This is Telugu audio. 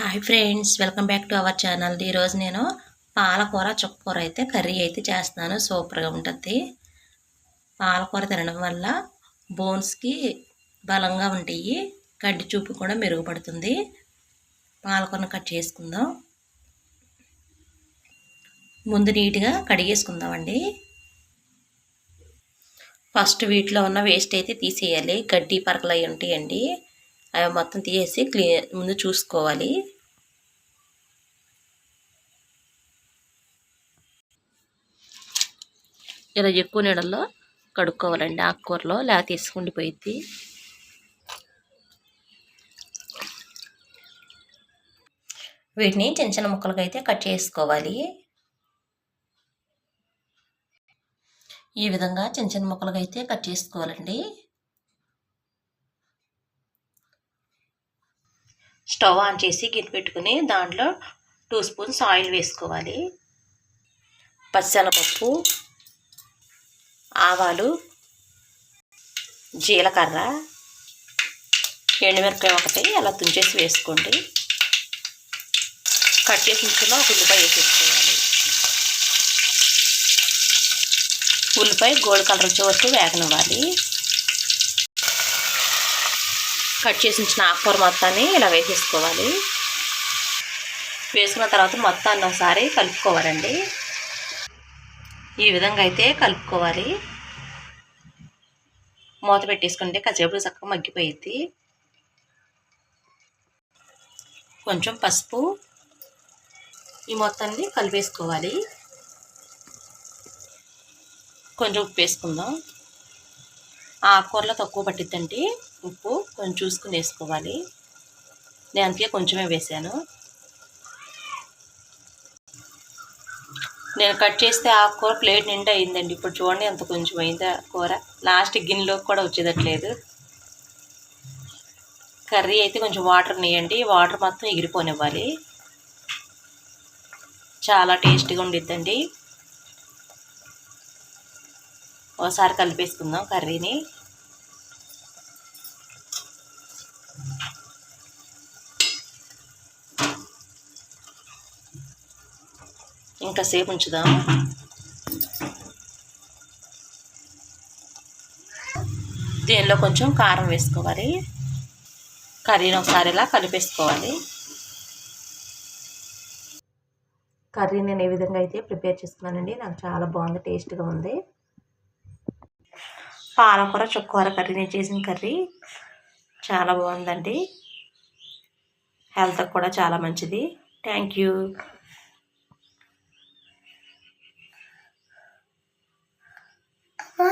Hi friends, welcome back to our channel. ఈరోజు నేను పాలకూర చుక్కకూర అయితే కర్రీ అయితే చేస్తున్నాను. సూపర్గా ఉంటుంది. పాలకూర తినడం వల్ల బోన్స్కి బలంగా ఉంటాయి. కంటి చూపు కూడా మెరుగుపడుతుంది. పాలకూరను కట్ చేసుకుందాం. ముందు నీట్గా కడిగేసుకుందామండి. ఫస్ట్ వీటిలో ఉన్న వేస్ట్ అయితే తీసేయాలి. గడ్డి పరకలు అవి ఉంటాయండి, అవి మొత్తం తీసేసి ముందు చూసుకోవాలి. ఇలా ఎక్కువ నీళ్ళల్లో కడుక్కోవాలండి ఆకుకూరలో, లేకపోతే తీసుకుండిపోయిద్ది. వీటిని చిన్న చిన్న ముక్కలుగా అయితే కట్ చేసుకోవాలి. ఈ విధంగా చిన్న చిన్న ముక్కలుగా అయితే కట్ చేసుకోవాలండి. స్టవ్ ఆన్ చేసి గిన్నె పెట్టుకుని దాంట్లో 2 స్పూన్స్ ఆయిల్ వేసుకోవాలి. పచ్చనపప్పు, ఆవాలు, జీలకర్ర, ఎండుమిరపకాయ ఒకటి అలా తుంచేసి వేసుకోండి. కట్ చేసి ఉంచుకున్న ఒక ఉల్లిపాయ వేసేసుకోవాలి. ఉల్లిపాయ గోల్డ్ కలర్ వచ్చే వరకు వేగనివ్వాలి. కట్ చేసి ఉంచిన ఆకుకూర మొత్తాన్ని ఇలా వేసేసుకోవాలి. వేసుకున్న తర్వాత మొత్తాన్ని ఒకసారి కలుపుకోవాలండి. ఈ విధంగా అయితే కలుపుకోవాలి. మూత పెట్టేసుకుంటే కాసేపు చక్కగా మగ్గిపోయిద్ది. కొంచెం పసుపు, ఈ మొత్తాన్ని కలిపేసుకోవాలి. కొంచెం ఉప్పు వేసుకుందాం. ఆకుకూరలో తక్కువ పట్టిద్దండి ఉప్పు, కొంచెం చూసుకుని వేసుకోవాలి. నేను అందుకే కొంచెమే వేసాను. నేను కట్ చేస్తే ఆకుకూర ప్లేట్ నిండా అయిందండి. ఇప్పుడు చూడండి ఎంత కొంచెం అయిందా కూర. లాస్ట్ గిన్నెలోకి కూడా వచ్చేదట్లేదు. కర్రీ అయితే కొంచెం వాటర్ నీయండి, వాటర్ మొత్తం ఎగిరిపోనివ్వాలి. చాలా టేస్టీగా ఉండిద్దండి. ఒకసారి కలిపేసుకుందాం కర్రీని. ఇంకా సేపు ఉంచుదాం. దీనిలో కొంచెం కారం వేసుకోవాలి. కర్రీని ఒకసారి ఇలా కలిపేసుకోవాలి. కర్రీ నేను ఏ విధంగా అయితే ప్రిపేర్ చేసుకున్నానండి, నాకు చాలా బాగుంది, టేస్ట్గా ఉంది. పాలకూర చుక్కకూర కర్రీ నేను చేసిన కర్రీ చాలా బాగుందండి. హెల్త్కి కూడా చాలా మంచిది. Thank you.